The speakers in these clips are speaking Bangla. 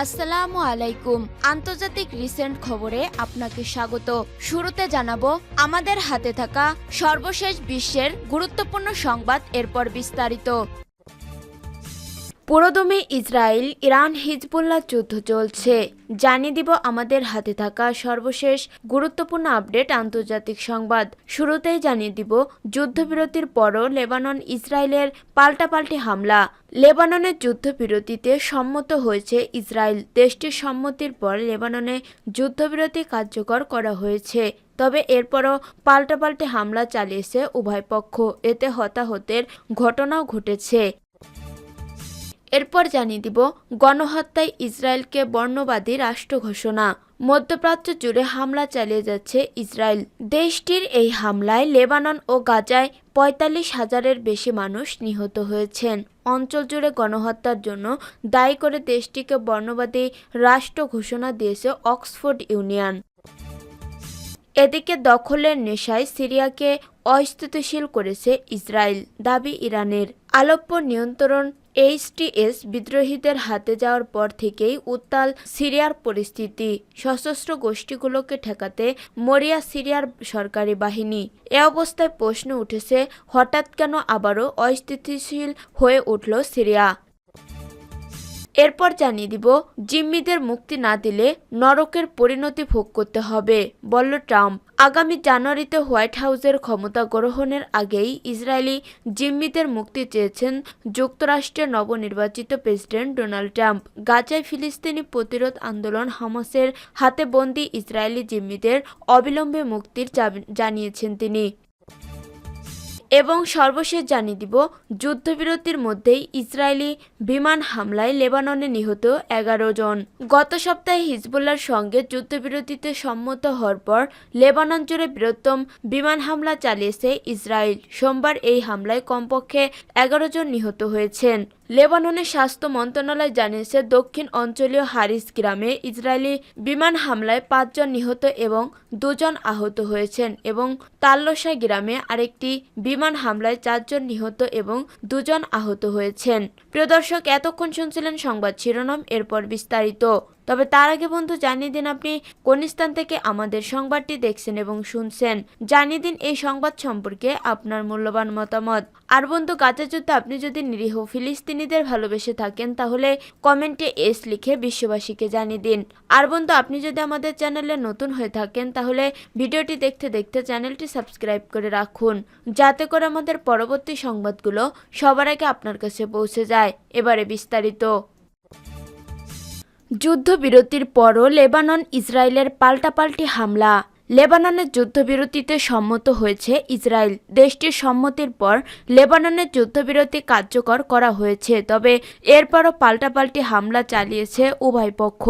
আসসালামু আলাইকুম। আন্তর্জাতিক রিসেন্ট খবরে আপনাকে স্বাগত। শুরুতে জানাবো আমাদের হাতে থাকা সর্বশেষ বিশ্বের গুরুত্বপূর্ণ সংবাদ, এরপর বিস্তারিত। পুরোদমে ইসরায়েল ইরান হিজবুল্লাহ যুদ্ধ চলছে। জানিয়ে দিব আমাদের হাতে থাকা সর্বশেষ গুরুত্বপূর্ণ আপডেট আন্তর্জাতিক সংবাদ। শুরুতেই জানিয়ে দিব যুদ্ধবিরতির পরও লেবানন ইসরায়েলের পাল্টাপাল্টি হামলা। লেবাননের যুদ্ধবিরতিতে সম্মত হয়েছে ইসরায়েল। দেশটির সম্মতির পর লেবাননে যুদ্ধবিরতি কার্যকর করা হয়েছে, তবে এরপরও পাল্টাপাল্টি হামলা চালিয়েছে উভয় পক্ষ। এতে হতাহতের ঘটনাও ঘটেছে। এরপর জানিয়ে দিব গণহত্যায় ইসরায়েলকে বর্ণবাদী রাষ্ট্র ঘোষণা। মধ্যপ্রাচ্য জুড়ে হামলা চালিয়ে যাচ্ছে ইসরায়েল। দেশটির এই হামলায় লেবানন ও গাজায় ৪৫,০০০-এর বেশি মানুষ নিহত হয়েছেন। অঞ্চল জুড়ে গণহত্যার জন্য দায়ী করে দেশটিকে বর্ণবাদী রাষ্ট্র ঘোষণা দিয়েছে অক্সফোর্ড ইউনিয়ন। এদিকে দখলের নেশায় সিরিয়াকে অস্থিতিশীল করেছে ইসরায়েল, দাবি ইরানের। আলেপ্পো নিয়ন্ত্রণ এইচটিএস বিদ্রোহীদের হাতে যাওয়ার পর থেকেই উত্তাল সিরিয়ার পরিস্থিতি। সশস্ত্র গোষ্ঠীগুলোকে ঠেকাতে মরিয়া সিরিয়ার সরকারি বাহিনী। এ অবস্থায় প্রশ্ন উঠেছে, হঠাৎ কেন আবারও অস্থিতিশীল হয়ে উঠল সিরিয়া? এরপর জানিয়ে দিব জিম্মিদের মুক্তি না দিলে নরকের পরিণতি ভোগ করতে হবে, বলল ট্রাম্প। আগামী জানুয়ারিতে হোয়াইট হাউসের ক্ষমতা গ্রহণের আগেই ইসরায়েলি জিম্মিদের মুক্তি চেয়েছেন যুক্তরাষ্ট্রের নবনির্বাচিত প্রেসিডেন্ট ডোনাল্ড ট্রাম্প। গাজায় ফিলিস্তিনি প্রতিরোধ আন্দোলন হামাসের হাতে বন্দী ইসরায়েলি জিম্মিদের অবিলম্বে মুক্তির জানিয়েছেন তিনি। এবং সর্বশেষ জানিয়ে দিব যুদ্ধবিরতির মধ্যেই ইসরায়েলি বিমান হামলায় লেবাননে নিহত ১১ জন। গত সপ্তাহে হিজবুল্লাহর সঙ্গে যুদ্ধবিরতিতে সম্মত হওয়ার পর লেবানন জুড়ে বৃহত্তম বিমান হামলা চালিয়েছে ইসরায়েল। সোমবার এই হামলায় কমপক্ষে ১১ জন নিহত হয়েছেন। লেবাননের স্বাস্থ্য মন্ত্রণালয় জানিয়েছে, দক্ষিণ অঞ্চলীয় হারিস গ্রামে ইসরায়েলি বিমান হামলায় ৫ জন নিহত এবং ২ জন আহত হয়েছেন এবং তাল্লোসা গ্রামে আরেকটি বিমান হামলায় ৪ জন নিহত এবং ২ জন আহত হয়েছেন। প্রিয় দর্শক, এতক্ষণ শুনছিলেন সংবাদ শিরোনাম, এরপর বিস্তারিত। তবে তার আগে বন্ধু জানিয়ে দিন আপনি কোন স্থান থেকে আমাদের সংবাদটি দেখছেন এবং শুনছেন। জানিয়ে দিন এই সংবাদ সম্পর্কে আপনার মূল্যবান মতামত। আর বন্ধু, গাজা যুদ্ধে আপনি যদি নিরীহ ফিলিস্তিনিদের ভালোবেসে থাকেন তাহলে কমেন্টে এস লিখে বিশ্ববাসীকে জানিয়ে দিন। আর বন্ধু, আপনি যদি আমাদের চ্যানেলে নতুন হয়ে থাকেন তাহলে ভিডিওটি দেখতে দেখতে চ্যানেলটি সাবস্ক্রাইব করে রাখুন, যাতে করে আমাদের পরবর্তী সংবাদগুলো সবার আগে আপনার কাছে পৌঁছে যায়। এবারে বিস্তারিত। যুদ্ধবিরতির পরও লেবানন ইসরায়েলের পাল্টাপাল্টি হামলা। লেবাননের যুদ্ধবিরতিতে সম্মত হয়েছে ইসরায়েল। দেশটির সম্মতির পর লেবাননের যুদ্ধবিরতি কার্যকর করা হয়েছে, তবে এরপরও পাল্টাপাল্টি হামলা চালিয়েছে উভয় পক্ষ।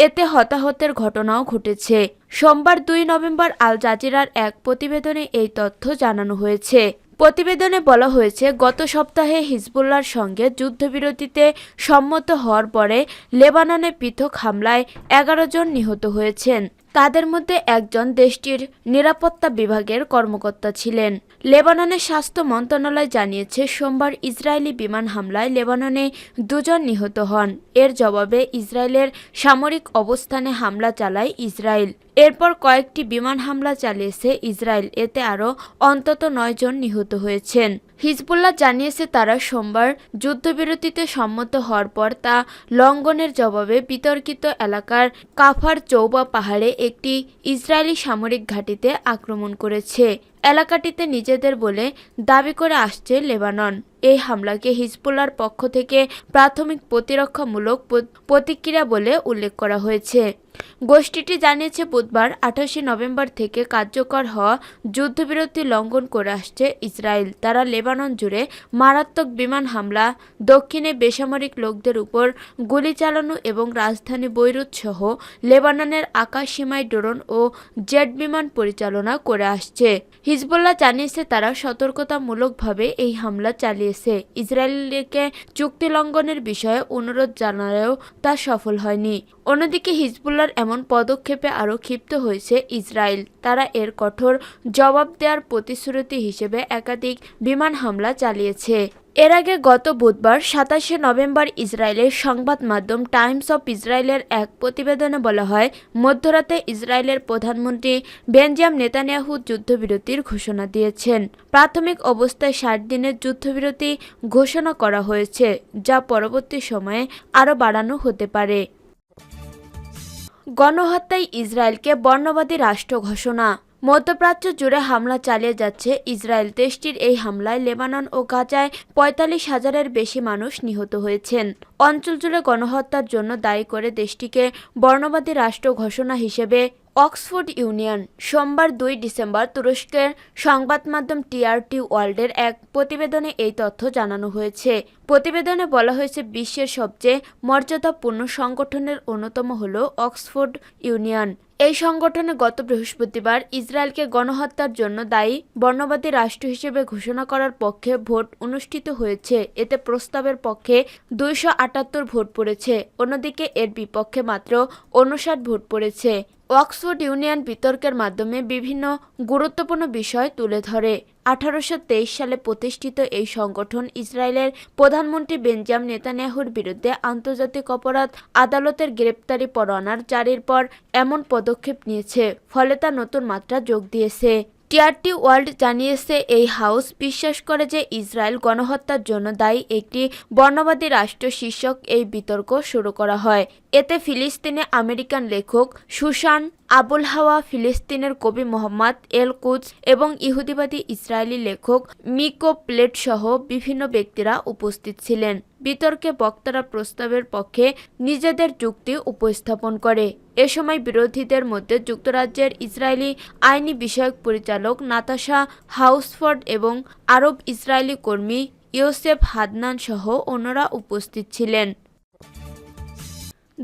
এতে হতাহতের ঘটনাও ঘটেছে। সোমবার ২ নভেম্বর আল জাজিরার এক প্রতিবেদনে এই তথ্য জানানো হয়েছে। প্রতিবেদনে বলা হয়েছে, গত সপ্তাহে হিজবুল্লাহর সঙ্গে যুদ্ধবিরতিতে সম্মত হওয়ার পরে লেবাননে পৃথক হামলায় ১১ জন নিহত হয়েছেন। তাদের মধ্যে একজন দেশটির নিরাপত্তা বিভাগের কর্মকর্তা ছিলেন। লেবাননের স্বাস্থ্য মন্ত্রণালয় জানিয়েছে, সোমবার ইসরায়েলি বিমান হামলায় লেবাননে ২ জন নিহত হন। এর জবাবে ইসরায়েলের সামরিক অবস্থানে হামলা চালায় ইসরায়েল। এরপর কয়েকটি বিমান হামলা চালিয়েছে ইসরায়েল। এতে আরও অন্তত ৯ জন নিহত হয়েছেন। হিজবুল্লাহ জানিয়েছে, তারা সোমবার যুদ্ধবিরতিতে সম্মত হওয়ার পর তা লঙ্ঘনের জবাবে বিতর্কিত এলাকার কাফার চৌবা পাহাড়ে একটি ইসরায়েলি সামরিক ঘাঁটিতে আক্রমণ করেছে। এলাকাটিতে নিজেদের বলে দাবি করে আসছে লেবানন। এই হামলাকে হিজবুল্লাহর পক্ষ থেকে প্রাথমিক প্রতিরক্ষামূলক প্রতিক্রিয়া বলে উল্লেখ করা হয়েছে। গোষ্ঠীটি জানিয়েছে, বুধবার ২৮ নভেম্বর থেকে কার্যকর হওয়া যুদ্ধবিরতি লঙ্ঘন করে আসছে ইসরায়েল। তারা লেবানন জুড়ে মারাত্মক বিমান হামলা, দক্ষিণে বেসামরিক লোকদের উপর গুলি চালানো এবং রাজধানী বৈরুত সহ লেবাননের আকাশ সীমায় ড্রোন ও জেট বিমান পরিচালনা করে আসছে। হিজবুল্লাহ জানিয়েছে, তারা সতর্কতামূলকভাবে এই হামলা চালিয়েছে। ইসরায়েলকে চুক্তি লঙ্ঘনের বিষয়ে অনুরোধ জানালেও তা সফল হয়নি। অন্যদিকে হিজবুল্লাহর এমন পদক্ষেপে আরও ক্ষিপ্ত হয়েছে ইসরায়েল। তারা এর কঠোর জবাব দেওয়ার প্রতিশ্রুতি হিসেবে একাধিক বিমান হামলা চালিয়েছে। এর আগে গত বুধবার ২৭শে নভেম্বর ইসরায়েলের সংবাদ মাধ্যম টাইমস অফ ইসরায়েলের এক প্রতিবেদনে বলা হয়, মধ্যরাতে ইসরায়েলের প্রধানমন্ত্রী বেনজামিন নেতানিয়াহু যুদ্ধবিরতির ঘোষণা দিয়েছেন। প্রাথমিক অবস্থায় ৬০ দিনের যুদ্ধবিরতি ঘোষণা করা হয়েছে, যা পরবর্তী সময়ে আরও বাড়ানো হতে পারে। গণহত্যায় ইসরায়েলকে বর্ণবাদী রাষ্ট্র ঘোষণা। মধ্যপ্রাচ্য জুড়ে হামলা চালিয়ে যাচ্ছে ইসরায়েল। দেশটির এই হামলায় লেবানন ও গাজায় ৪৫,০০০-এর বেশি মানুষ নিহত হয়েছেন। অঞ্চল জুড়ে গণহত্যার জন্য দায়ী করে দেশটিকে বর্ণবাদী রাষ্ট্র ঘোষণা হিসেবে অক্সফোর্ড ইউনিয়ন সোমবার ২ ডিসেম্বর তুরস্কের সংবাদ মাধ্যম টিআরটি ওয়ার্ল্ডের এক প্রতিবেদনে এই তথ্য জানানো হয়েছে। প্রতিবেদনে বলা হয়েছে, বিশ্বের সবচেয়ে মর্যাদাপূর্ণ সংগঠনের অন্যতম হল অক্সফোর্ড ইউনিয়ন। এই সংগঠনে গত বৃহস্পতিবার ইসরায়েলকে গণহত্যার জন্য দায়ী বর্ণবাদী রাষ্ট্র হিসেবে ঘোষণা করার পক্ষে ভোট অনুষ্ঠিত হয়েছে। এতে প্রস্তাবের পক্ষে ২৭৮ ভোট পড়েছে, অন্যদিকে এর বিপক্ষে মাত্র ৫৯ ভোট পড়েছে। অক্সফোর্ড ইউনিয়ন বিতর্কের মাধ্যমে বিভিন্ন গুরুত্বপূর্ণ বিষয় তুলে ধরে। ১৮২৩ সালে প্রতিষ্ঠিত এই সংগঠন ইসরায়েলের প্রধানমন্ত্রী বেনজামিন নেতানিয়াহুর বিরুদ্ধে আন্তর্জাতিক অপরাধ আদালতের গ্রেপ্তারি পরোয়ানা জারির পর এমন পদক্ষেপ নিয়েছে, ফলে তা নতুন মাত্রা যোগ দিয়েছে। টিআরটি ওয়ার্ল্ড জানিয়েছে, এই হাউস বিশ্বাস করে যে ইসরায়েল গণহত্যার জন্য দায়ী একটি বর্ণবাদী রাষ্ট্র শীর্ষক এই বিতর্ক শুরু করা হয়। এতে ফিলিস্তিনে আমেরিকান লেখক সুসান আবুল হাওয়া, ফিলিস্তিনের কবি মোহাম্মদ এল কুদস এবং ইহুদিবাদী ইসরায়েলি লেখক মিকো প্লেট সহ বিভিন্ন ব্যক্তিরা উপস্থিত ছিলেন। বিতর্কে বক্তারা প্রস্তাবের পক্ষে নিজেদের যুক্তি উপস্থাপন করে। এ সময় বিরোধীদের মধ্যে যুক্তরাজ্যের ইসরায়েলি আইনি বিষয়ক পরিচালক নাতাশা হাউসফোর্ড এবং আরব ইসরায়েলি কর্মী ইয়োসেফ হাদনান সহ অন্যরা উপস্থিত ছিলেন।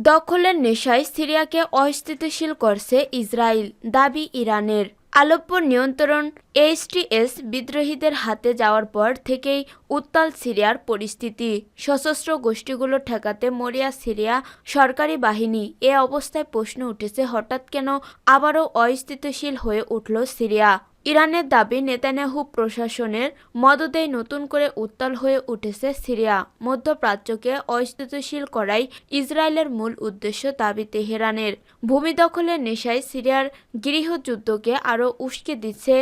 দখলের নেশায় সিরিয়াকে অস্থিতিশীল করছে ইসরায়েল, দাবি ইরানের। আলেপ্পোর নিয়ন্ত্রণ এইচটিএস বিদ্রোহীদের হাতে যাওয়ার পর থেকেই উত্তাল সিরিয়ার পরিস্থিতি। সশস্ত্র গোষ্ঠীগুলো ঠেকাতে মরিয়া সিরিয়া সরকারি বাহিনী। এ অবস্থায় প্রশ্ন উঠেছে, হঠাৎ কেন আবারও অস্থিতিশীল হয়ে উঠল সিরিয়া? ইরানের দাবি, নেতানিয়াহু প্রশাসনের মদদেই নতুন করে উত্তাল হয়ে উঠেছে সিরিয়া। মধ্যপ্রাচ্যকে অস্থিতিশীল করাই ইসরায়েলের মূল উদ্দেশ্য, দাবি তেহরানের। ভূমি দখলের নেশায় সিরিয়ার গৃহযুদ্ধকে আরও উস্কে দিচ্ছে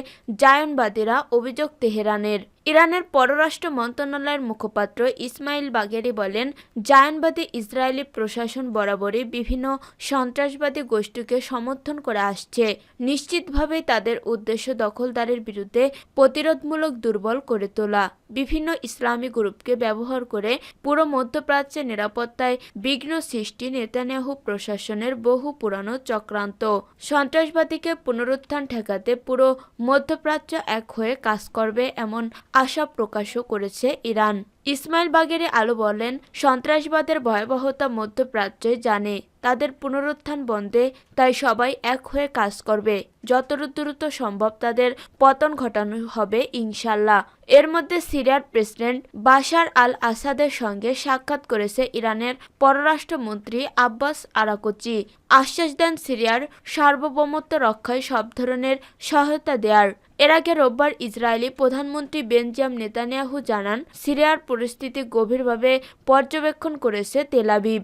জায়নবাদীরা, অভিযোগ তেহরানের। ইরানের পররাষ্ট্র মন্ত্রণালয়ের মুখপাত্র ইসমাইল বাগেরি বলেন, জায়নবাদী ইসরায়েলি প্রশাসন বরাবরই বিভিন্ন সন্ত্রাসবাদী গোষ্ঠীকে সমর্থন করে আসছে। নিশ্চিতভাবেই তাদের উদ্দেশ্য দখলদারের বিরুদ্ধে প্রতিরোধমূলক দুর্বল করে তোলা। বিভিন্ন ইসলামী গ্রুপকে ব্যবহার করে পুরো মধ্যপ্রাচ্যের নিরাপত্তায় বিঘ্ন সৃষ্টি নেতানিয়াহু প্রশাসনের বহু পুরানো চক্রান্ত। সন্ত্রাসবাদীকে পুনরুত্থান ঠেকাতে পুরো মধ্যপ্রাচ্য এক হয়ে কাজ করবে এমন আশা প্রকাশও করেছে ইরান। ইসমাইল বাগেরি আলো বলেন, সন্ত্রাসবাদের ভয়াবহতা মধ্যপ্রাচ্যই জানে। তাদের পুনরুত্থান বন্ধে তাই সবাই এক হয়ে কাজ করবে। যত দ্রুত সম্ভব তাদের পতন ঘটানো হবে ইনশাল্লাহ। এর মধ্যে সিরিয়ার প্রেসিডেন্ট বাশার আল আসাদের সঙ্গে সাক্ষাৎ করেছে ইরানের পররাষ্ট্রমন্ত্রী আব্বাস আরাকচি। আশ্বাস দেন সিরিয়ার সার্বভৌমত্ব রক্ষায় সব ধরনের সহায়তা দেয়ার। এর আগে রোববার ইসরায়েলি প্রধানমন্ত্রী বেনজামিন নেতানিয়াহু জানান, সিরিয়ার পরিস্থিতি গভীরভাবে পর্যবেক্ষণ করেছে তেল আবিব।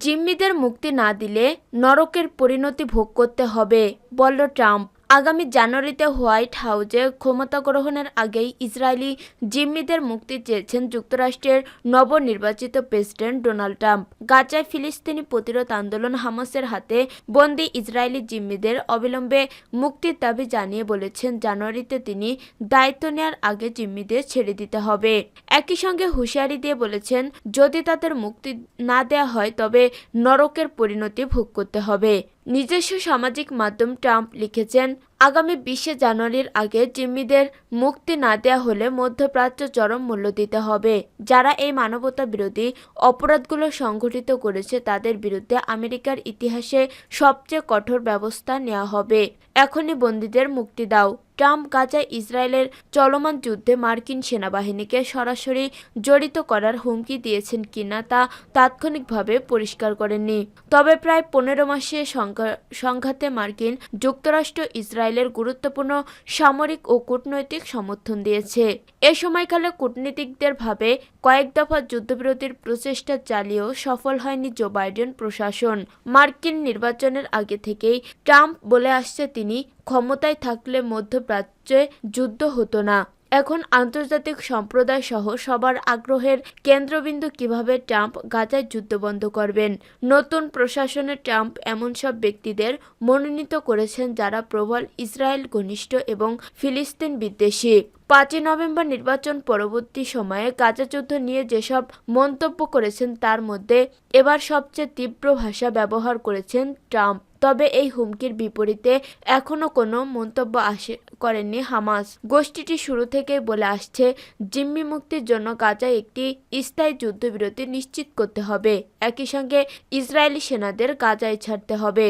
জিম্মিদের মুক্তি না দিলে নরকের পরিণতি ভোগ করতে হবে, বলল ট্রাম্প। আগামী জানুয়ারিতে হোয়াইট হাউসে ক্ষমতা গ্রহণের আগেই ইসরায়েলি জিম্মিদের মুক্তি চেয়েছেন যুক্তরাষ্ট্রের নবনির্বাচিত প্রেসিডেন্ট ডোনাল্ড ট্রাম্প। গাজায় ফিলিস্তিনি প্রতিরোধ আন্দোলন হামাসের হাতে বন্দী ইসরায়েলি জিম্মিদের অবিলম্বে মুক্তির দাবি জানিয়ে বলেছেন, জানুয়ারিতে তিনি দায়িত্ব নেওয়ার আগে জিম্মিদের ছেড়ে দিতে হবে। একই সঙ্গে হুঁশিয়ারি দিয়ে বলেছেন, যদি তাদের মুক্তি না দেওয়া হয় তবে নরকের পরিণতি ভোগ করতে হবে। নিজস্ব সামাজিক মাধ্যম ট্রাম্প লিখেছেন, আগামী ২০ জানুয়ারির আগে জিম্মিদের মুক্তি না দেওয়া হলে মধ্যপ্রাচ্য চরম মূল্য দিতে হবে। যারা এই মানবতা বিরোধী অপরাধগুলো সংঘটিত করেছে তাদের বিরুদ্ধে আমেরিকার ইতিহাসে সবচেয়ে কঠোর ব্যবস্থা নেওয়া হবে। এখনই বন্দীদের মুক্তি দাও। ট্রাম্প গাজায় ইসরায়েলের চলমান যুদ্ধে মার্কিন সেনাবাহিনীকে সরাসরি জড়িত করার হুমকি দিয়েছেন কিনা তা তাৎক্ষণিকভাবে পরিষ্কার করেননি। তবে প্রায় 15 মাসে সংঘাতে মার্কিন যুক্তরাষ্ট্র ইসরায়েলের গুরুত্বপূর্ণ সামরিক ও কূটনৈতিক সমর্থন দিয়েছে। এ সময়কালে কূটনীতিকদের ভাবে কয়েক দফা যুদ্ধবিরতির প্রচেষ্টা চালিয়েও সফল হয়নি জো বাইডেন প্রশাসন। মার্কিন নির্বাচনের আগে থেকেই ট্রাম্প বলে আসছে তিনি ক্ষমতায় থাকলে মধ্যপ্রাচ্যে যুদ্ধ হতো না। এখন আন্তর্জাতিক সম্প্রদায় সহ সবার আগ্রহের কেন্দ্রবিন্দু কিভাবে ট্রাম্প গাজায় যুদ্ধ বন্ধ করবেন। নতুন প্রশাসনে ট্রাম্প এমন সব ব্যক্তিদের মনোনীত করেছেন যারা প্রবল ইসরায়েল ঘনিষ্ঠ এবং ফিলিস্তিন বিদ্বেষী। 5 নভেম্বর নির্বাচন পরবর্তী সময়ে গাজা যুদ্ধ নিয়ে যেসব মন্তব্য করেছেন তার মধ্যে এবার সবচেয়ে তীব্র ভাষা ব্যবহার করেছেন ট্রাম্প। তবে এই হুমকির বিপরীতে এখনও কোনো মন্তব্য করেননি হামাস। গোষ্ঠীটি শুরু থেকেই বলে আসছে জিম্মি মুক্তির জন্য গাজায় একটি স্থায়ী যুদ্ধবিরতি নিশ্চিত করতে হবে। একই সঙ্গে ইসরায়েলি সেনাদের গাজায় ছাড়তে হবে।